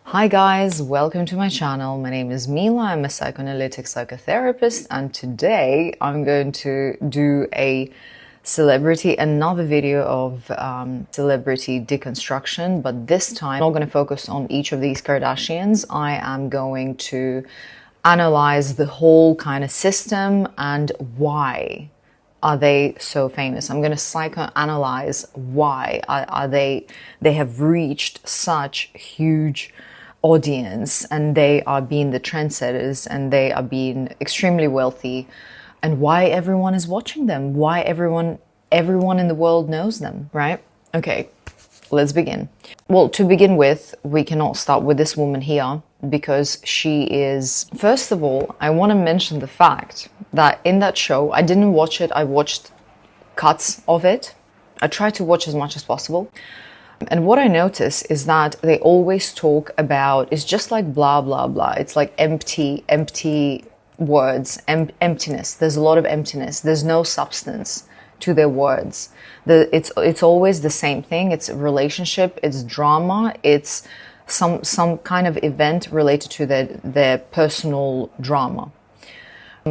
Hi guys, welcome to my channel. My name is Mila. I'm a psychoanalytic psychotherapist, and today I'm going to do another video of celebrity deconstruction, but this time I'm not going to focus on each of these Kardashians. I am going to analyze the whole kind of system and why are they so famous. I'm going to psychoanalyze why are they have reached such huge audience, and they are being the trendsetters, and they are being extremely wealthy, and why everyone is watching them, why everyone in the world knows them, right? Okay, let's begin. Well, to begin with, we cannot start with this woman here because she is, first of all, I want to mention the fact that in that show, I didn't watch it, I watched cuts of it. I tried to watch as much as possible. And what I notice is that they always talk about, it's just like blah, blah, blah. It's like empty words, emptiness. There's a lot of emptiness. There's no substance to their words. It's always the same thing. It's a relationship, it's drama, it's some kind of event related to their personal drama.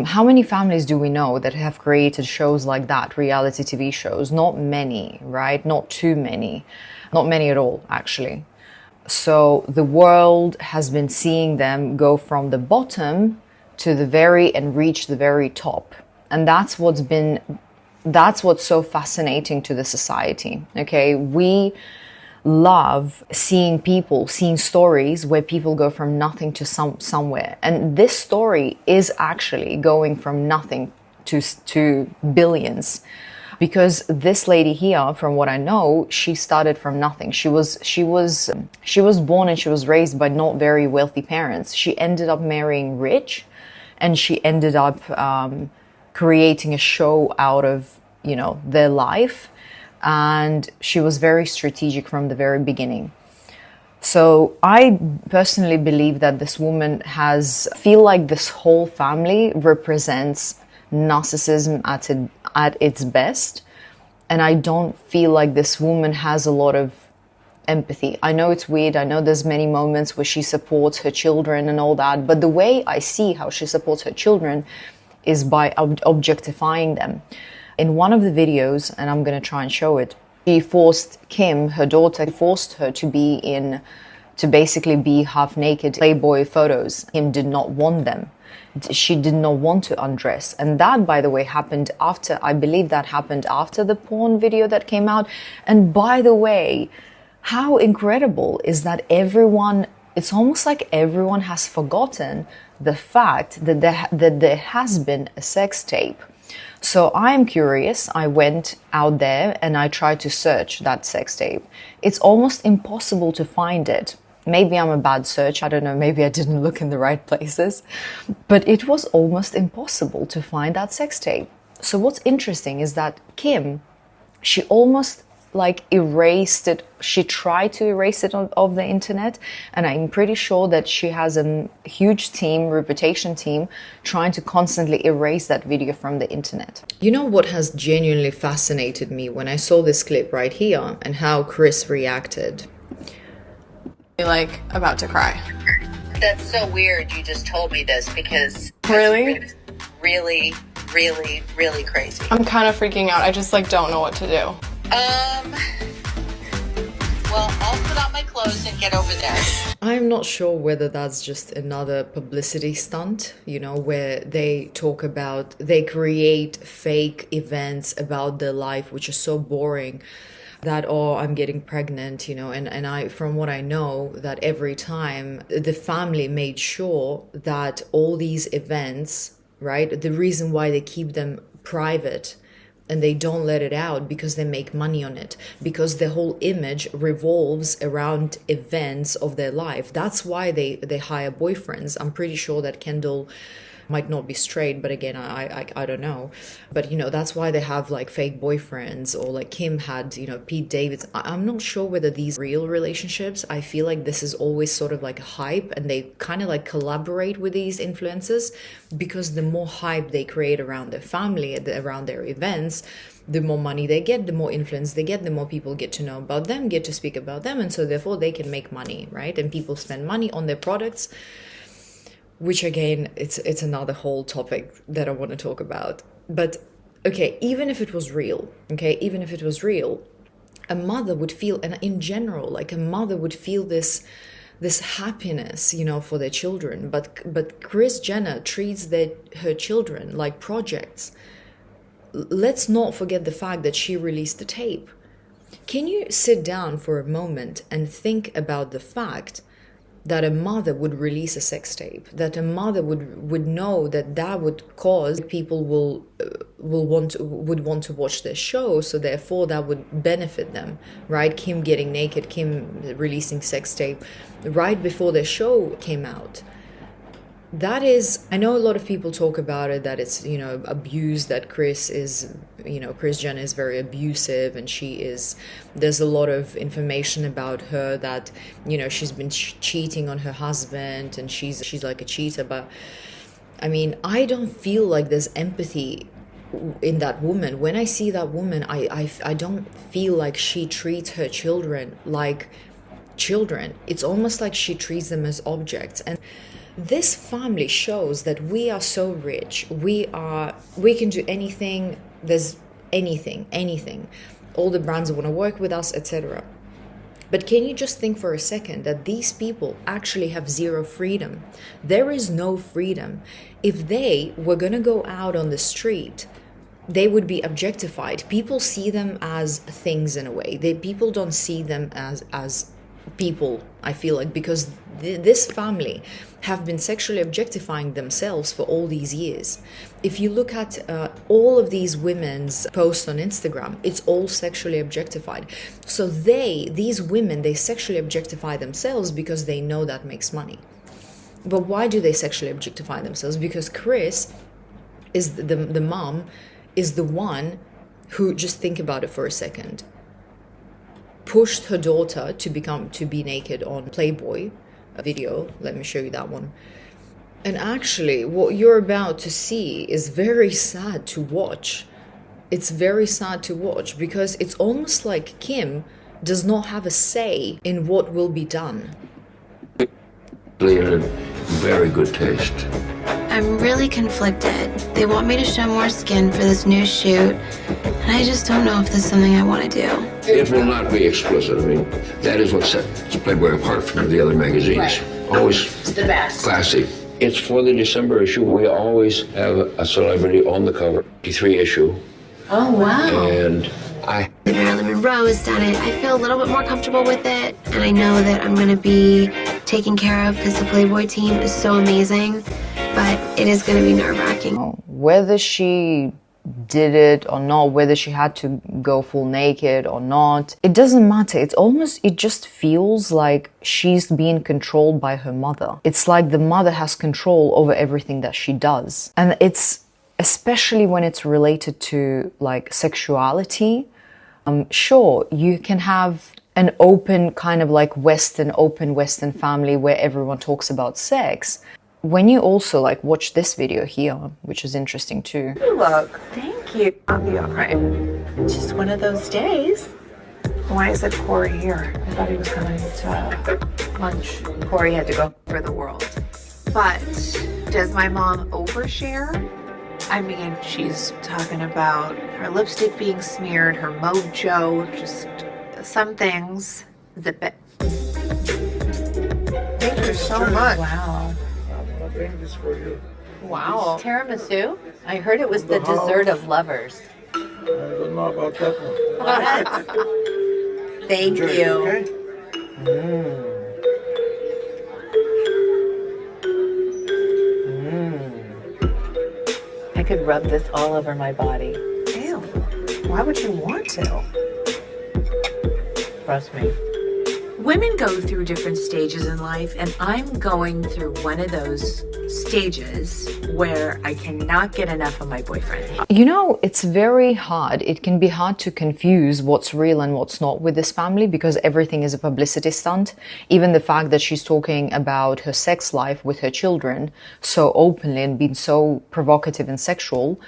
How many families do we know that have created shows like that, reality TV shows? Not many, right? Not too many. Not many at all, actually. So the world has been seeing them go from the bottom to and reach the very top. And that's what's so fascinating to the society, okay? We love seeing stories where people go from nothing to somewhere. And this story is actually going from nothing to billions. Because this lady here, from what I know, she started from nothing. She was born and she was raised by not very wealthy parents. She ended up marrying rich, and she ended up creating a show out of, their life. And she was very strategic from the very beginning. So I personally believe that this woman feel like this whole family represents narcissism at its best, and I don't feel like this woman has a lot of empathy. I know it's weird, I know there's many moments where she supports her children and all that, but the way I see how she supports her children is by objectifying them. In one of the videos, and I'm going to try and show it, she forced Kim, her daughter, forced her to basically be half naked Playboy photos. Kim did not want them. She did not want to undress. And that, by the way, happened after, I believe that happened after the porn video that came out. And by the way, how incredible is that it's almost like everyone has forgotten the fact that there has been a sex tape. So I'm curious, I went out there and I tried to search that sex tape. It's almost impossible to find it. Maybe I'm a bad search, I don't know, maybe I didn't look in the right places, but it was almost impossible to find that sex tape. So what's interesting is that Kim, she almost erased it, she tried to erase it off the internet, and I'm pretty sure that she has a huge reputation team, trying to constantly erase that video from the internet. You know what has genuinely fascinated me when I saw this clip right here and how Kris reacted? About to cry. That's so weird you just told me this, because really crazy. I'm kind of freaking out. I just don't know what to do. Well, I'll put on my clothes and get over there. I'm not sure whether that's just another publicity stunt, where they create fake events about their life, which is so boring. That, oh, I'm getting pregnant, and I, from what I know, that every time the family made sure that all these events, right, the reason why they keep them private and they don't let it out, because they make money on it, because the whole image revolves around events of their life. That's why they hire boyfriends. I'm pretty sure that Kendall might not be straight, but again, I don't know. But, you know, that's why they have like fake boyfriends, or like Kim had, you know, Pete Davidson. I'm not sure whether these real relationships. I feel like this is always sort of like a hype, and they kind of like collaborate with these influencers, because the more hype they create around their family, around their events, the more money they get, the more influence they get, the more people get to know about them, get to speak about them, and so therefore they can make money, right? And people spend money on their products, which again, it's another whole topic that I want to talk about. But okay, even if it was real, a mother would feel, and in general, like a mother would feel this happiness, you know, for their children. But Kris Jenner treats her children like projects. Let's not forget the fact that she released the tape. Can you sit down for a moment and think about the fact that a mother would release a sex tape, that a mother would know that would cause people would want to watch their show, so therefore that would benefit them, right? Kim getting naked, Kim releasing sex tape right before their show came out. That is, I know a lot of people talk about it, that it's, you know, abuse, that Kris Jenner is very abusive, and there's a lot of information about her that, you know, she's been cheating on her husband, and she's like a cheater. But I mean, I don't feel like there's empathy in that woman. When I see that woman, I don't feel like she treats her children like children. It's almost like she treats them as objects. And this family shows that we are so rich, we can do anything, there's anything, all the brands want to work with us, etc. But can you just think for a second that these people actually have zero freedom? There is no freedom. If they were going to go out on the street, they would be objectified. People see them as things in a way. People don't see them as people, I feel like, because this family have been sexually objectifying themselves for all these years. If you look at all of these women's posts on Instagram, it's all sexually objectified. So these women, they sexually objectify themselves because they know that makes money. But why do they sexually objectify themselves? Because Kris is the mom, is the one who, just think about it for a second, pushed her daughter to be naked on Playboy, a video. Let me show you that one. And actually, what you're about to see is very sad to watch. It's very sad to watch, because it's almost like Kim does not have a say in what will be done. In very good taste. I'm really conflicted. They want me to show more skin for this new shoot, and I just don't know if this is something I want to do. It will not be explicit. I mean, that is what sets Playboy apart from the other magazines. Right. Always It's the best. classy. It's for the December issue. We always have a celebrity on the cover. 53 issue. Oh, wow. And Marilyn Monroe has done it. I feel a little bit more comfortable with it, and I know that I'm going to be taken care of because the Playboy team is so amazing, but it is going to be nerve-wracking. Whether she did it or not, whether she had to go full naked or not, it doesn't matter. It just feels like she's being controlled by her mother. It's like the mother has control over everything that she does. And it's especially when it's related to like sexuality. Sure, you can have an open kind of like open Western family where everyone talks about sex. When you also like watch this video here, which is interesting too. Look, thank you. I'll be all right. It's just one of those days. Why is it Corey here? I thought he was going to lunch. Corey had to go for the world. But does my mom overshare? I mean, she's talking about her lipstick being smeared, her mojo, just some things. Thank you so much. Wow. Wow. Tiramisu? I heard it was the dessert of lovers. I don't know about that one. Thank you. Okay? I could rub this all over my body. Ew. Why would you want to? Trust me. Women go through different stages in life, and I'm going through one of those stages where I cannot get enough of my boyfriend. You know, it's very hard. It can be hard to confuse what's real and what's not with this family because everything is a publicity stunt. Even the fact that she's talking about her sex life with her children so openly and being so provocative and sexual,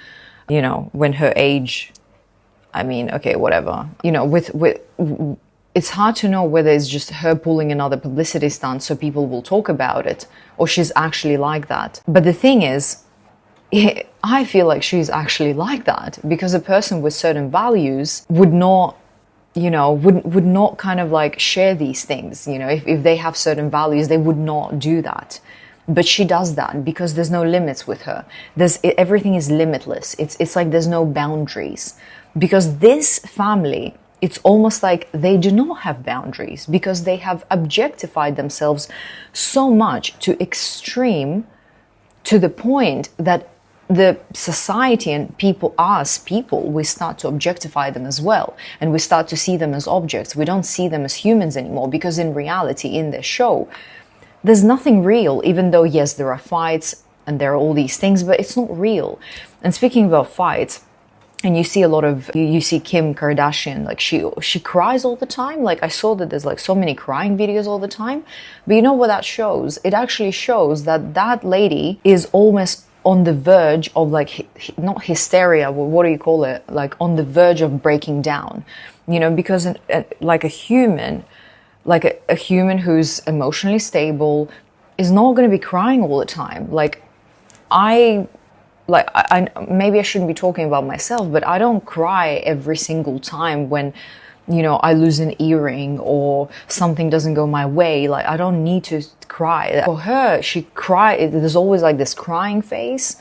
you know, when her age, I mean, okay, whatever. You know, it's hard to know whether it's just her pulling another publicity stunt so people will talk about it, or she's actually like that. But the thing is, I feel like she's actually like that because a person with certain values would not, you know, would not kind of like share these things. You know, if they have certain values, they would not do that. But she does that because there's no limits with her. Everything is limitless. It's like there's no boundaries. Because this family, it's almost like they do not have boundaries because they have objectified themselves so much to extreme, to the point that the society and people, us people, we start to objectify them as well. And we start to see them as objects. We don't see them as humans anymore because in reality, in their show, there's nothing real, even though, yes, there are fights and there are all these things, but it's not real. And speaking about fights, and you see a lot of, you see Kim Kardashian, like she cries all the time. Like I saw that there's like so many crying videos all the time. But you know what that shows? It actually shows that that lady is almost on the verge of like, not hysteria, what do you call it? Like on the verge of breaking down, you know, because like a human who's emotionally stable is not going to be crying all the time. Like I maybe I shouldn't be talking about myself, but I don't cry every single time when, you know, I lose an earring or something doesn't go my way. Like I don't need to cry. For her, she cries. There's always like this crying face.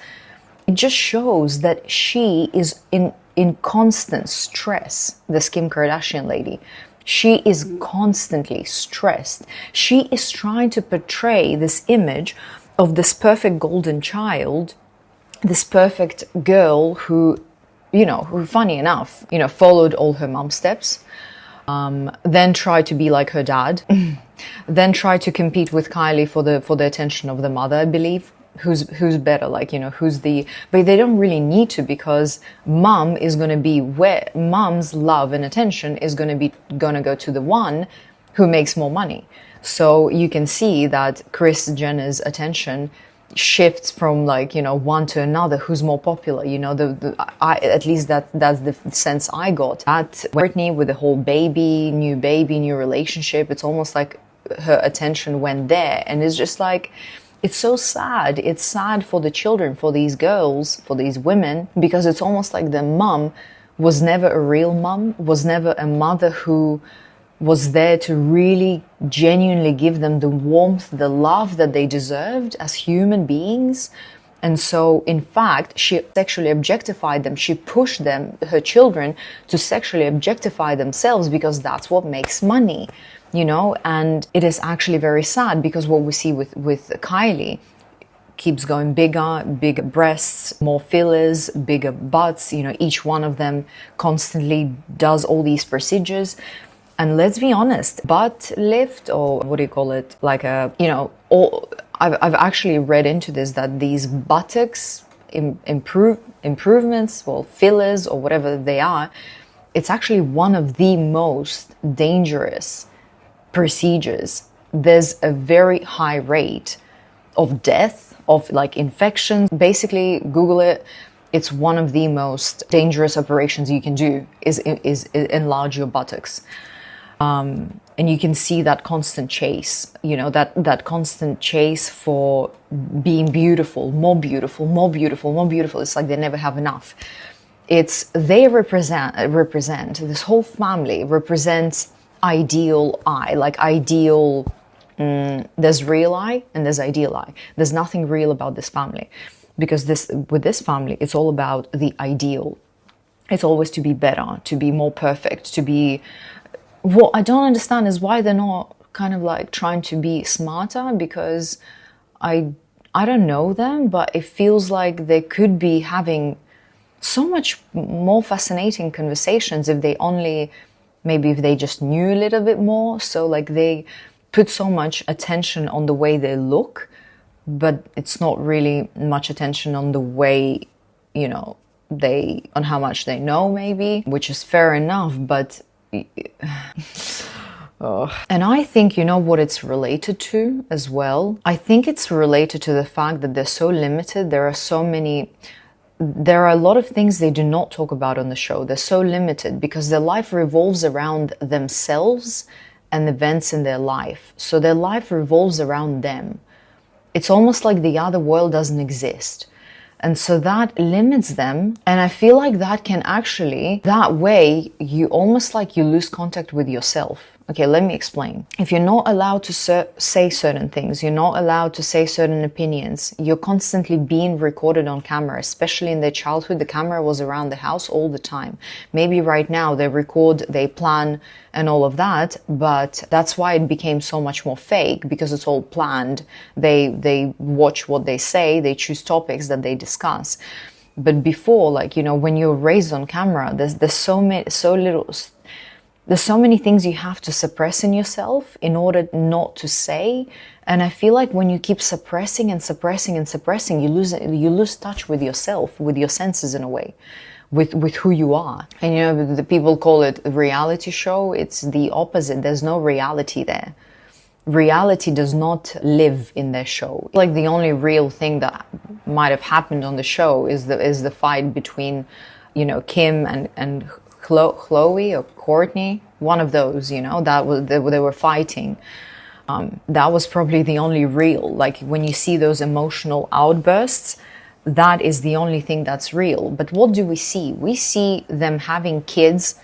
It just shows that she is in constant stress. This Kim Kardashian lady. She is constantly stressed. She is trying to portray this image of this perfect golden child, this perfect girl who, you know, who funny enough, you know, followed all her mom's steps, then tried to be like her dad, then tried to compete with Kylie for the attention of the mother, I believe. Who's better, like, you know, but they don't really need to because mom is going to be where mom's love and attention is going to go to the one who makes more money. So you can see that Kris Jenner's attention shifts from like, you know, one to another who's more popular, you know, at least that's the sense I got. At Britney with the whole new relationship, it's almost like her attention went there, and it's just like, it's so sad. It's sad for the children, for these girls, for these women, because it's almost like the mom was never a real mom, was never a mother who was there to really genuinely give them the warmth, the love that they deserved as human beings. And so, in fact, she sexually objectified them. She pushed them, her children, to sexually objectify themselves because that's what makes money, you know? And it is actually very sad because what we see with Kylie keeps going bigger breasts, more fillers, bigger butts, you know, each one of them constantly does all these procedures. And let's be honest, butt lift, or what do you call it? Like a, you know, I've actually read into this that these buttocks improvements, well, fillers or whatever they are, it's actually one of the most dangerous procedures. There's a very high rate of death, of like infections. Basically, Google it. It's one of the most dangerous operations you can do is enlarge your buttocks. And you can see that constant chase, you know, that constant chase for being beautiful, more beautiful, more beautiful, more beautiful. It's like they never have enough. They represent, this whole family represents ideal I, like ideal, there's real I and there's ideal I. There's nothing real about this family because with this family, it's all about the ideal. It's always to be better, to be more perfect, to be... What I don't understand is why they're not kind of like trying to be smarter, because I don't know them, but it feels like they could be having so much more fascinating conversations if they only maybe if they just knew a little bit more. So like they put so much attention on the way they look, but it's not really much attention on the way, you know, on how much they know maybe, which is fair enough, but and I think, you know what it's related to as well? I think it's related to the fact that they're so limited. There are a lot of things they do not talk about on the show. They're so limited because their life revolves around themselves and events in their life. So their life revolves around them. It's almost like the other world doesn't exist. And so that limits them. And I feel like that can actually, that way, you almost like you lose contact with yourself. Okay, let me explain. If you're not allowed to say certain things, you're not allowed to say certain opinions, you're constantly being recorded on camera, especially in their childhood. The camera was around the house all the time. Maybe right now they record, they plan and all of that, but that's why it became so much more fake, because it's all planned. They watch what they say, they choose topics that they discuss. But before, like, you know, when you're raised on camera, there's so many things you have to suppress in yourself in order not to say. And I feel like when you keep suppressing and suppressing and suppressing, you lose touch with yourself, with your senses in a way, with who you are. And you know, the people call it a reality show. It's the opposite. There's no reality there. Reality does not live in their show. Like the only real thing that might have happened on the show is the fight between, you know, Kim and Chloe or Courtney, one of those, you know, that was they were fighting. That was probably the only real, like when you see those emotional outbursts, that is the only thing that's real. But what do we see? We see them having kids,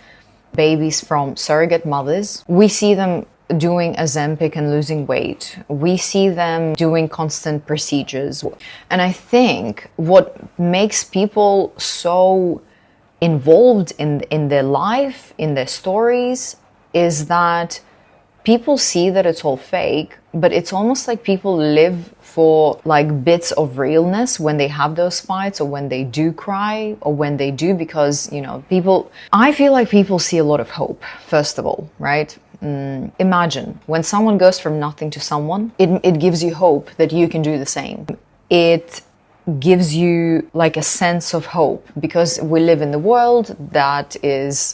babies from surrogate mothers. We see them doing Ozempic and losing weight. We see them doing constant procedures. And I think what makes people so involved in their life, in their stories, is that people see that it's all fake, but it's almost like people live for like bits of realness when they have those fights, or when they do cry, or when they do, because, you know, I feel like people see a lot of hope, first of all, right? Imagine when someone goes from nothing to someone, it gives you hope that you can do the same. It gives you like a sense of hope, because we live in the world that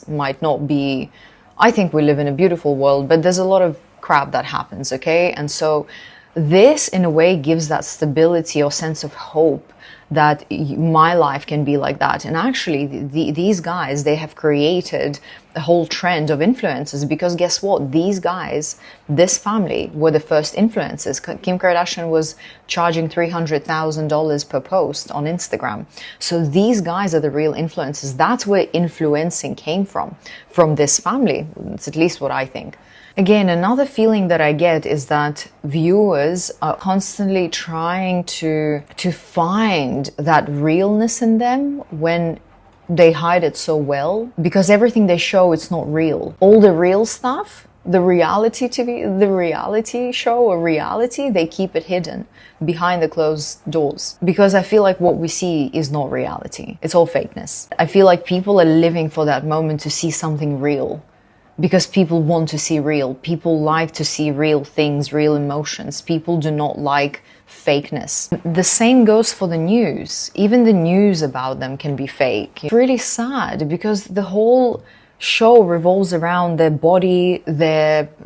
might not be, I think we live in a beautiful world, but there's a lot of crap that happens, okay? And so this in a way gives that stability or sense of hope that my life can be like that. And actually these guys, they have created a whole trend of influencers, because guess what? These guys, this family, were the first influencers. Kim Kardashian was charging $300,000 per post on Instagram. So these guys are the real influencers. That's where influencing came from this family. It's at least what I think. Again, another feeling that I get is that viewers are constantly trying to find that realness in them when they hide it so well, because everything they show, it's not real. All the real stuff, the reality TV, the reality show or reality, they keep it hidden behind the closed doors, because I feel like what we see is not reality. It's all fakeness. I feel like people are living for that moment to see something real. Because people want to see real. People like to see real things, real emotions. People do not like fakeness. The same goes for the news. Even the news about them can be fake. It's really sad, because the whole show revolves around their body,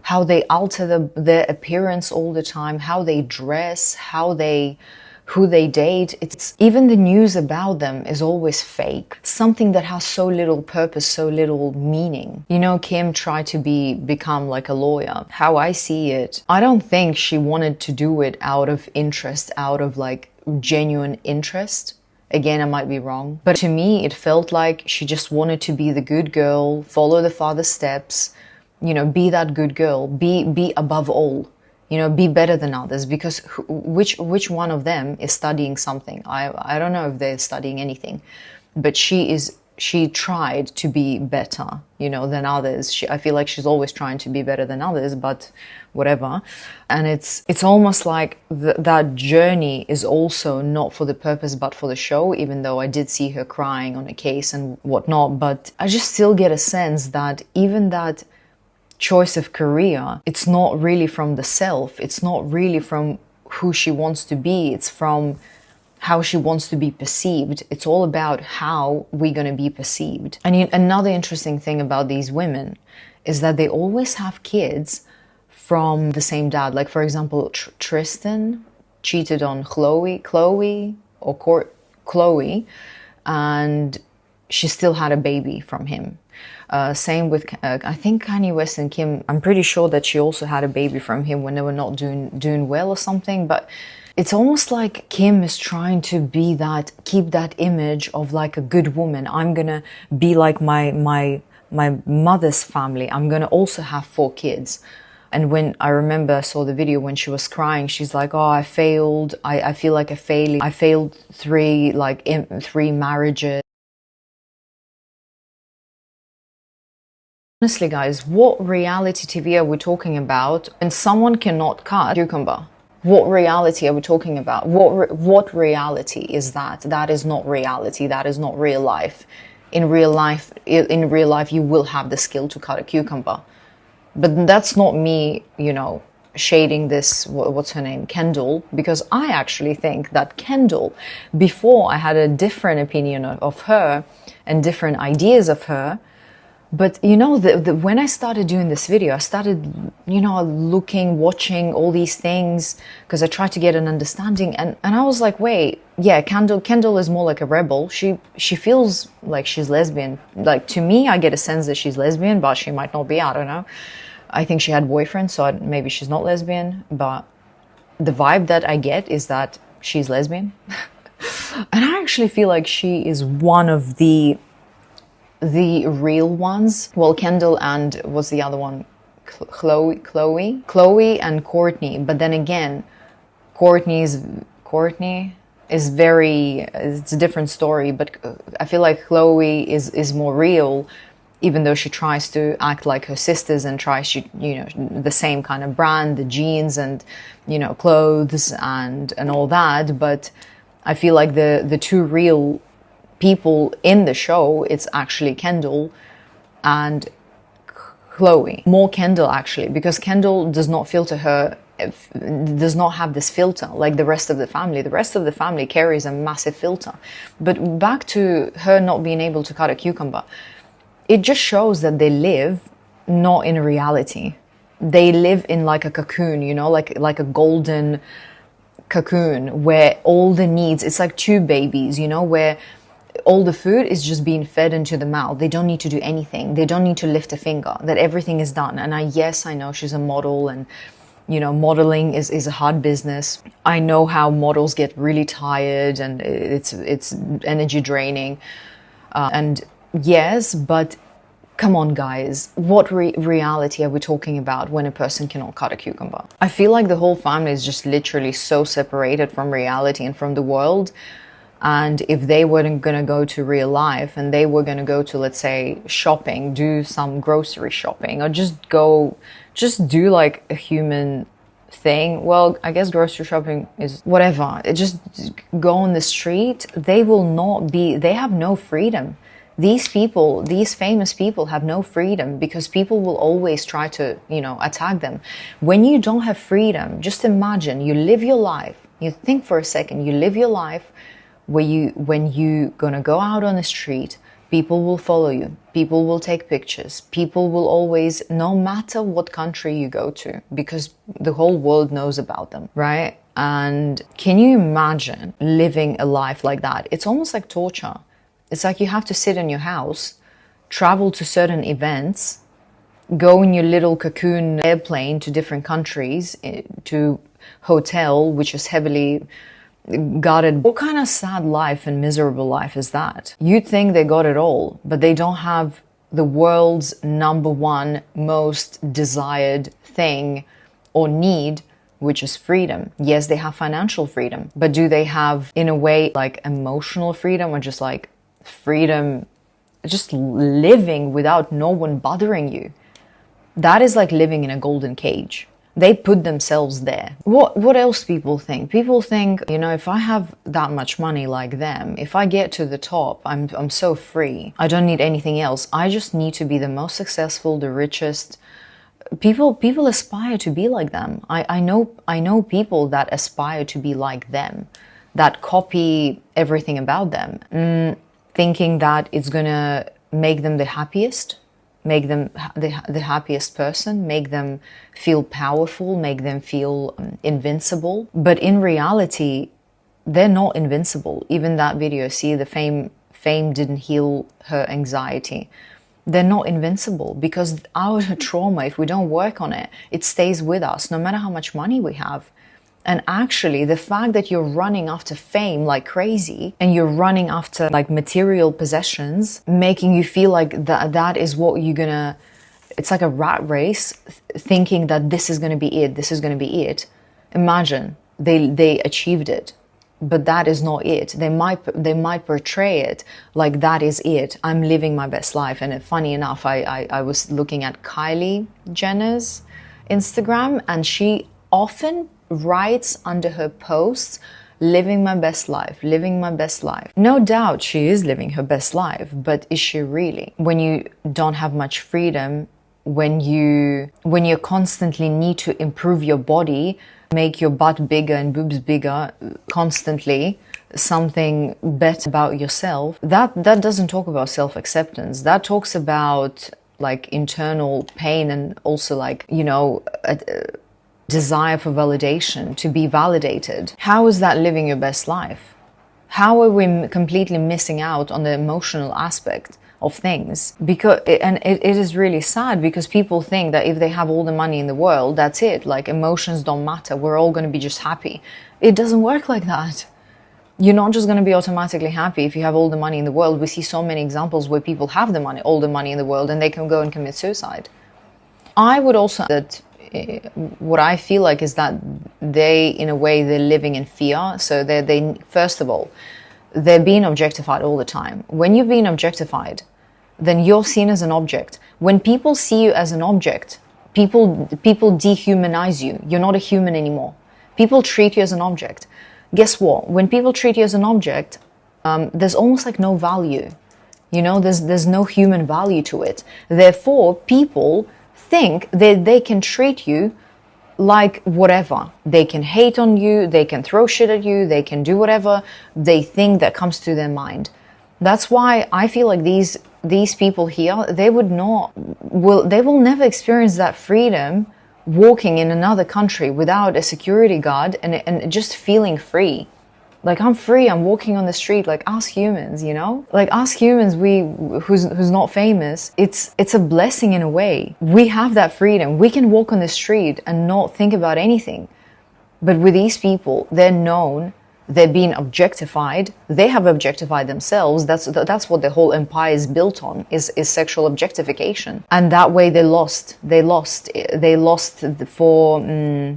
how they alter their appearance all the time, how they dress, who they date. It's even the news about them is always fake. Something that has so little purpose, so little meaning. You know, Kim tried to become like a lawyer. How I see it, I don't think she wanted to do it out of interest, out of like genuine interest. Again, I might be wrong. But to me, it felt like she just wanted to be the good girl, follow the father's steps, you know, be that good girl, be above all. You know, be better than others, because which one of them is studying something? I don't know if they're studying anything, but she is she tried to be better, than others. I feel like she's always trying to be better than others, but whatever. And it's almost like that journey is also not for the purpose, but for the show, even though I did see her crying on a case and whatnot. But I just still get a sense that even that choice of career, it's not really from the self. It's not really from who she wants to be. It's from how she wants to be perceived. It's all about how we're going to be perceived. And another interesting thing about these women is that they always have kids from the same dad. Like, for example, Tristan cheated on Chloe, and she still had a baby from him. Same with, I think, Kanye West and Kim. I'm pretty sure that she also had a baby from him when they were not doing well or something. But it's almost like Kim is trying to be keep that image of like a good woman. I'm gonna be like my mother's family. I'm gonna also have 4 kids. And when I remember I saw the video when she was crying, she's like, "Oh, I failed. I feel like a failure. I failed 3 marriages." Honestly, guys, what reality TV are we talking about? And someone cannot cut cucumber. What reality are we talking about? What reality is that? That is not reality. That is not real life. In real life, you will have the skill to cut a cucumber. But that's not me, shading this, what's her name, Kendall, because I actually think that Kendall, before I had a different opinion of her and different ideas of her. But, when I started doing this video, I started, watching all these things because I tried to get an understanding. And I was like, wait, yeah, Kendall is more like a rebel. She feels like she's lesbian. Like, to me, I get a sense that she's lesbian, but she might not be, I don't know. I think she had boyfriends, so maybe she's not lesbian. But the vibe that I get is that she's lesbian. And I actually feel like she is one of the real ones. Well, Kendall and what's the other one? Chloe and Courtney. But then again, Courtney is it's a different story. But I feel like Chloe is more real, even though she tries to act like her sisters and tries to, the same kind of brand, the jeans and, clothes and all that. But I feel like the 2 real people in the show, it's actually Kendall and Chloe. More Kendall, actually, because Kendall does not does not have this filter like the rest of the family. The rest of the family carries a massive filter. But back to her not being able to cut a cucumber, it just shows that they live not in reality. They live in like a cocoon, like a golden cocoon where all the needs, it's like 2 babies, where all the food is just being fed into the mouth. They don't need to do anything. They don't need to lift a finger. That everything is done. And I know she's a model and, modeling is a hard business. I know how models get really tired and it's energy draining. And yes, but come on, guys. What reality are we talking about when a person cannot cut a cucumber? I feel like the whole family is just literally so separated from reality and from the world. And if they weren't going to go to real life and they were going to go to, let's say, shopping, do some grocery shopping, or just do like a human thing. Well, I guess grocery shopping is whatever. Just go on the street. They have no freedom. These people, these famous people have no freedom because people will always try to, attack them. When you don't have freedom, just imagine you live your life. You think for a second, you live your life when you gonna go out on the street, people will follow you, people will take pictures, people will always, no matter what country you go to, because the whole world knows about them, right? And can you imagine living a life like that? It's almost like torture. It's like you have to sit in your house, travel to certain events, go in your little cocoon airplane to different countries, to hotel, which is heavily guarded. What kind of sad life and miserable life is that? You'd think they got it all, but they don't have the world's #1 most desired thing or need, which is freedom. Yes, they have financial freedom, but do they have, in a way, like emotional freedom or just like freedom just living without no one bothering you. That is like living in a golden cage. They put themselves there. What else people think? People think, you know, if I have that much money like them, if I get to the top, I'm so free. I don't need anything else. I just need to be the most successful, the richest. People aspire to be like them. I know people that aspire to be like them, that copy everything about them, thinking that it's gonna make them the happiest, make them the happiest person, make them feel powerful, make them feel invincible. But in reality, they're not invincible. Even that video, see, the fame didn't heal her anxiety. They're not invincible, because our trauma, if we don't work on it, it stays with us no matter how much money we have. And actually, the fact that you're running after fame like crazy, and you're running after like material possessions, making you feel like that is what you're gonna, it's like a rat race, thinking that this is gonna be it, this is gonna be it. Imagine they achieved it, but that is not it. They might portray it like that is it. I'm living my best life. And funny enough, I was looking at Kylie Jenner's Instagram, and she often writes under her posts, living my best life, living my best life. No doubt she is living her best life, but is she really? When you don't have much freedom, when you constantly need to improve your body, make your butt bigger and boobs bigger, constantly something better about yourself, that doesn't talk about self-acceptance. That talks about like internal pain, and also like, you know, desire for validation, to be validated. How is that living your best life? How are we completely missing out on the emotional aspect of things? Because it is really sad, because people think that if they have all the money in the world, that's it, like emotions don't matter, we're all going to be just happy. It doesn't work like that. You're not just going to be automatically happy if you have all the money in the world. We see so many examples where people have the money, all the money in the world, and they can go and commit suicide. I would also that what I feel like is that they, in a way, they're living in fear. So they first of all, they're being objectified all the time. When you're being objectified, then you're seen as an object. When people see you as an object, people dehumanize you. You're not a human anymore. People treat you as an object. Guess what? When people treat you as an object, there's almost like no value. You know, there's no human value to it. Therefore, people think that they can treat you like whatever. They can hate on you, they can throw shit at you, they can do whatever they think that comes to their mind. That's why I feel like these people here, they will never experience that freedom walking in another country without a security guard and just feeling free. Like, I'm free, I'm walking on the street, like us humans, you know? Like us humans, who's not famous, it's a blessing in a way. We have that freedom. We can walk on the street and not think about anything. But with these people, they're known, they're being objectified, they have objectified themselves. That's what the whole empire is built on, is sexual objectification. And that way they lost for,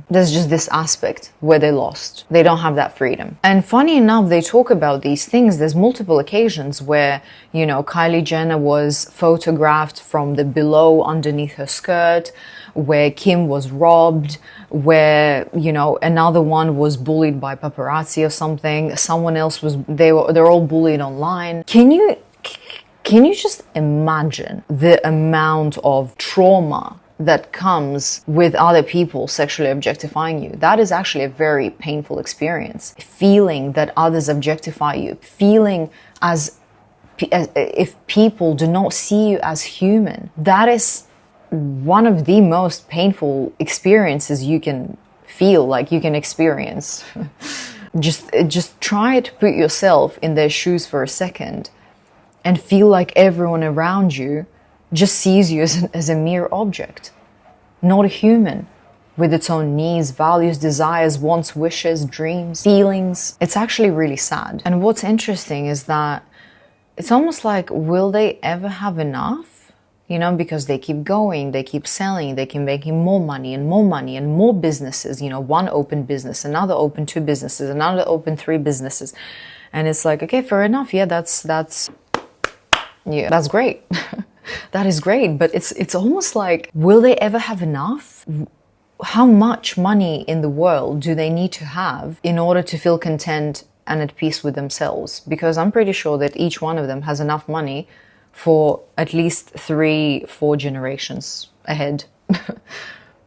there's just this aspect where they lost. They don't have that freedom. And funny enough, they talk about these things. There's multiple occasions where, you know, Kylie Jenner was photographed from the below underneath her skirt, where Kim was robbed, where, you know, another one was bullied by paparazzi or something. Someone else was, they're all bullied online. Can you just imagine the amount of trauma that comes with other people sexually objectifying you? That is actually a very painful experience. Feeling that others objectify you, feeling as if people do not see you as human. That is one of the most painful experiences you can feel, like you can experience. Just try to put yourself in their shoes for a second and feel like everyone around you just sees you as a mere object, not a human, with its own needs, values, desires, wants, wishes, dreams, feelings. It's actually really sad. And what's interesting is that it's almost like, will they ever have enough? You know, because they keep going, they keep selling, they keep making more money and more businesses. You know, one open business, another open 2 businesses, another open 3 businesses. And it's like, okay, fair enough. Yeah, that's Yeah, that's great. That is great, but it's almost like, will they ever have enough? How much money in the world do they need to have in order to feel content and at peace with themselves? Because I'm pretty sure that each one of them has enough money for at least 3-4 generations ahead.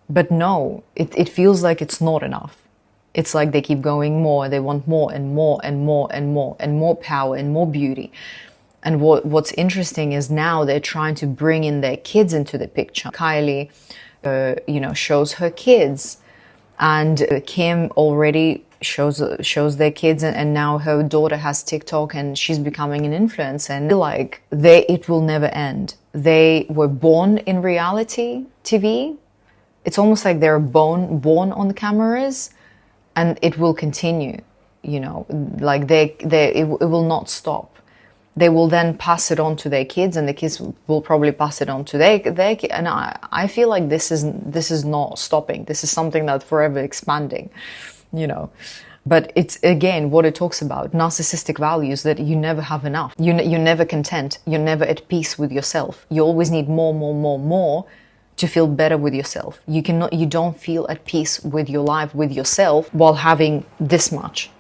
But no, it feels like it's not enough. It's like they keep going more, they want more and more and more and more and more power and more beauty. And what's interesting is now they're trying to bring in their kids into the picture. Kylie, shows her kids, and Kim already shows their kids, and now her daughter has TikTok and she's becoming an influencer. And like it will never end. They were born in reality TV. It's almost like they're born on the cameras, and it will continue. Like it will not stop. They will then pass it on to their kids, and the kids will probably pass it on to their kids. And I feel like this is not stopping. This is something that's forever expanding, But it's, again, what it talks about, narcissistic values, that you never have enough. You're never content. You're never at peace with yourself. You always need more to feel better with yourself. You don't feel at peace with your life, with yourself, while having this much.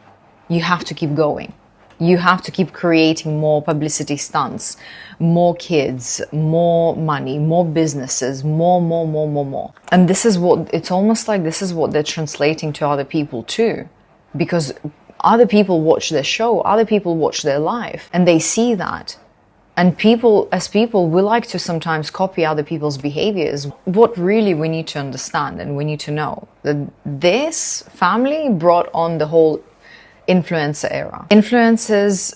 You have to keep going. You have to keep creating more publicity stunts, more kids, more money, more businesses, more. And it's almost like this is what they're translating to other people too. Because other people watch their show, other people watch their life, and they see that. And as people, we like to sometimes copy other people's behaviors. What really we need to understand, and we need to know, that this family brought on the whole influencer era. Influencers,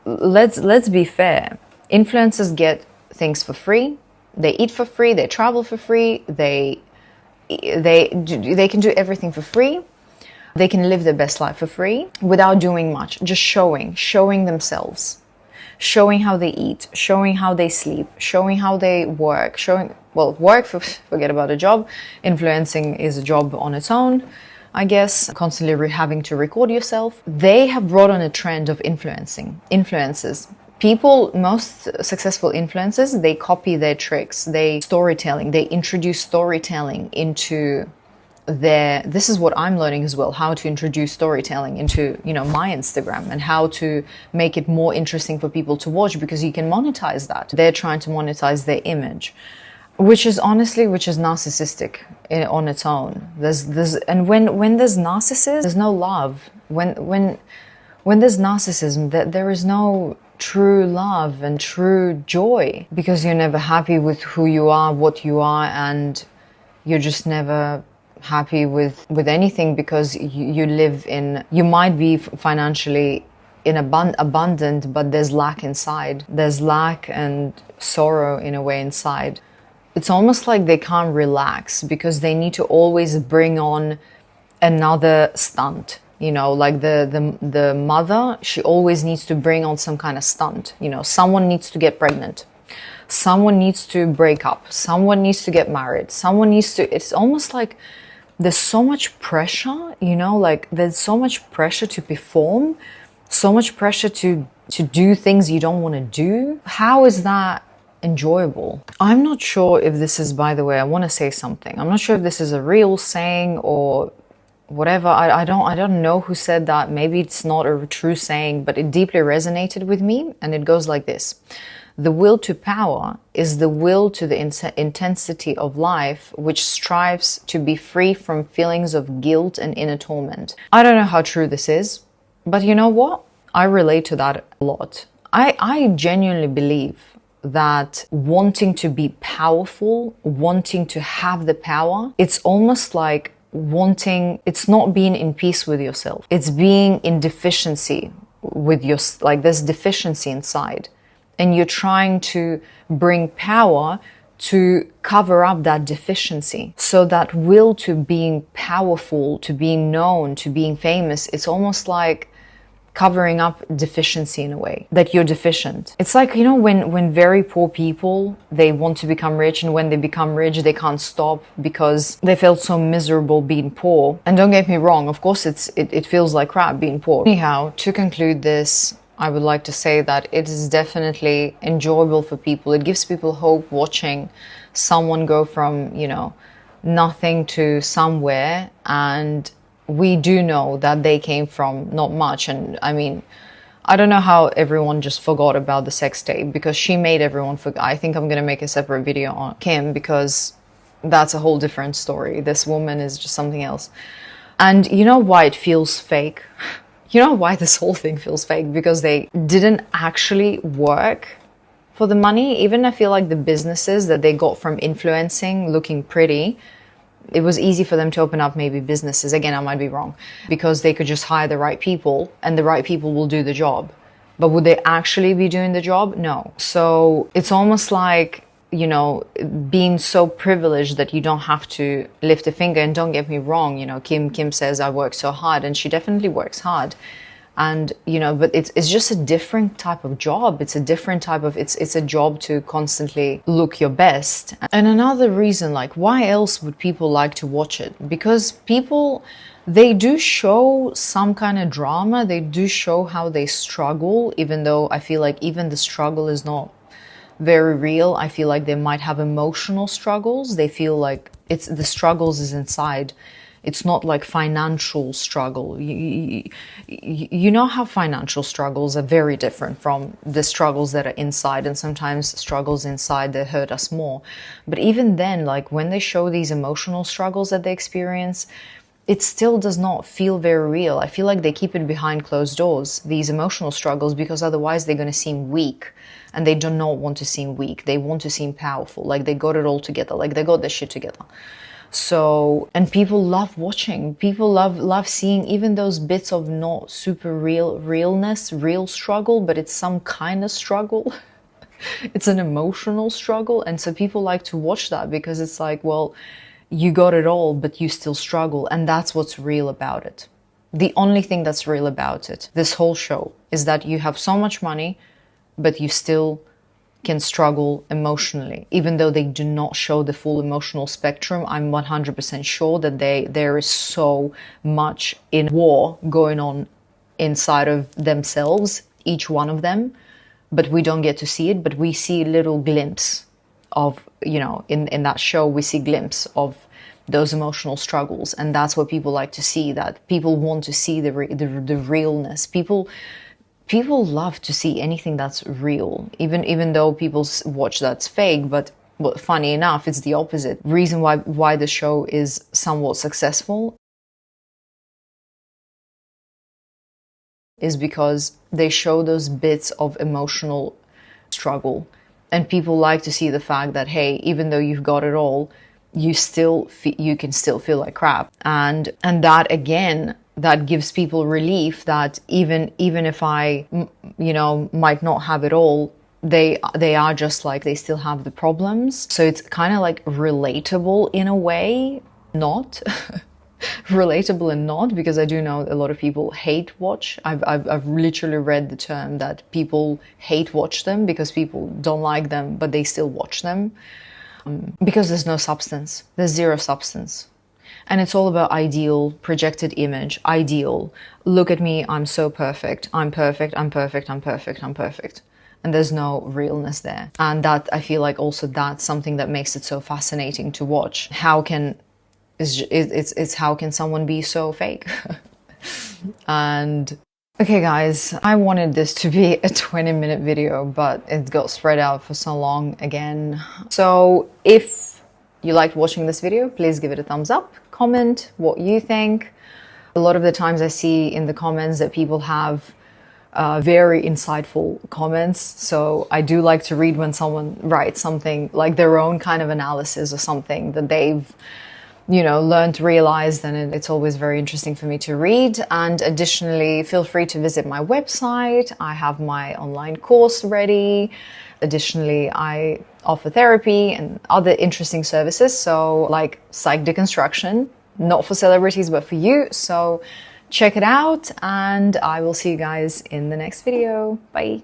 let's be fair. Influencers get things for free. They eat for free. They travel for free. They can do everything for free. They can live their best life for free without doing much. Just showing themselves, showing how they eat, showing how they sleep, showing how they work, forget about a job. Influencing is a job on its own, I guess, constantly having to record yourself. They have brought on a trend of influencers. Most successful influencers, they copy their tricks, they introduce storytelling into this is what I'm learning as well, how to introduce storytelling into, my Instagram, and how to make it more interesting for people to watch, because you can monetize that. They're trying to monetize their image, which is narcissistic on its own. And when there's narcissism, there's no love. When there's narcissism, there is no true love and true joy, because you're never happy with who you are, what you are, and you're just never happy with anything, because you might be financially abundant, but there's lack inside. There's lack and sorrow in a way inside. It's almost like they can't relax, because they need to always bring on another stunt. Like the mother, she always needs to bring on some kind of stunt. Someone needs to get pregnant. Someone needs to break up. Someone needs to get married. It's almost like there's so much pressure, like there's so much pressure to perform, so much pressure to do things you don't want to do. How is that enjoyable? I'm not sure if this is, by the way, I want to say something. I'm not sure if this is a real saying or whatever. I don't know who said that. Maybe it's not a true saying, but it deeply resonated with me, and it goes like this. The will to power is the will to the intensity of life, which strives to be free from feelings of guilt and inner torment. I don't know how true this is, but you know what? I relate to that a lot. I genuinely believe that wanting to be powerful, wanting to have the power, it's almost like it's not being in peace with yourself. It's being in deficiency with there's deficiency inside. And you're trying to bring power to cover up that deficiency. So that will to being powerful, to being known, to being famous, it's almost like covering up deficiency in a way, that you're deficient. It's like, when very poor people, they want to become rich, and when they become rich, they can't stop because they felt so miserable being poor. And don't get me wrong, of course it feels like crap being poor. Anyhow, to conclude this, I would like to say that it is definitely enjoyable for people. It gives people hope watching someone go from, you know, nothing to somewhere. And we do know that they came from not much. And I mean, I don't know how everyone just forgot about the sex tape, because she made everyone forget. I think I'm going to make a separate video on Kim, because that's a whole different story. This woman is just something else. And you know why it feels fake? You know why this whole thing feels fake? Because they didn't actually work for the money. Even I feel like the businesses that they got from influencing, looking pretty, it was easy for them to open up maybe businesses. Again, I might be wrong, because they could just hire the right people and the right people will do the job. But would they actually be doing the job? No. So it's almost like, you know, being so privileged that you don't have to lift a finger. And don't get me wrong, you know, Kim says I work so hard, and she definitely works hard. And, you know, but it's just a different type of job. It's a different type of, it's a job to constantly look your best. And another reason, like, why else would people like to watch it? Because people, they do show some kind of drama. They do show how they struggle, even though I feel like even the struggle is not very real. I feel like they might have emotional struggles. They feel like it's the struggles is inside. It's not like financial struggle. You know how financial struggles are very different from the struggles that are inside, and sometimes struggles inside that hurt us more. But even then, like when they show these emotional struggles that they experience, it still does not feel very real. I feel like they keep it behind closed doors, these emotional struggles, because otherwise they're going to seem weak. And they do not want to seem weak. They want to seem powerful, like they got it all together, like they got their shit together. So, and people love watching. People love seeing even those bits of not super real struggle, but it's some kind of struggle. It's an emotional struggle. And so people like to watch that, because it's like, well, you got it all, but you still struggle. And that's what's real about it. The only thing that's real about it, this whole show, is that you have so much money, but you still can struggle emotionally. Even though they do not show the full emotional spectrum, I'm 100% sure that there is so much in war going on inside of themselves, each one of them, but we don't get to see it. But we see a little glimpse of, you know, in that show, we see glimpse of those emotional struggles. And that's what people like to see, that people want to see the realness. People love to see anything that's real, even though people watch that's fake. But funny enough, it's the opposite. Reason why the show is somewhat successful is because they show those bits of emotional struggle, and people like to see the fact that, hey, even though you've got it all, you can still feel like crap. And that, again, that gives people relief that even if I, you know, might not have it all, they are just like, they still have the problems. So it's kind of like relatable in a way, not relatable and not, because I do know a lot of people hate watch. I've literally read the term that people hate watch them because people don't like them, but they still watch them, because there's no substance. There's zero substance. And it's all about ideal, projected image, ideal. Look at me, I'm so perfect. I'm perfect, I'm perfect, I'm perfect, I'm perfect. And there's no realness there. And that, I feel like also that's something that makes it so fascinating to watch. How can someone be so fake? And okay guys, I wanted this to be a 20-minute video, but it got spread out for so long again. So if you liked watching this video, please give it a thumbs up, comment what you think. A lot of the times I see in the comments that people have very insightful comments. So I do like to read when someone writes something like their own kind of analysis or something that they've, you know, learned, realized, and it's always very interesting for me to read. And additionally, feel free to visit my website. I have my online course ready. Additionally, I offer therapy and other interesting services. So like psych deconstruction, not for celebrities, but for you. So check it out, and I will see you guys in the next video. Bye.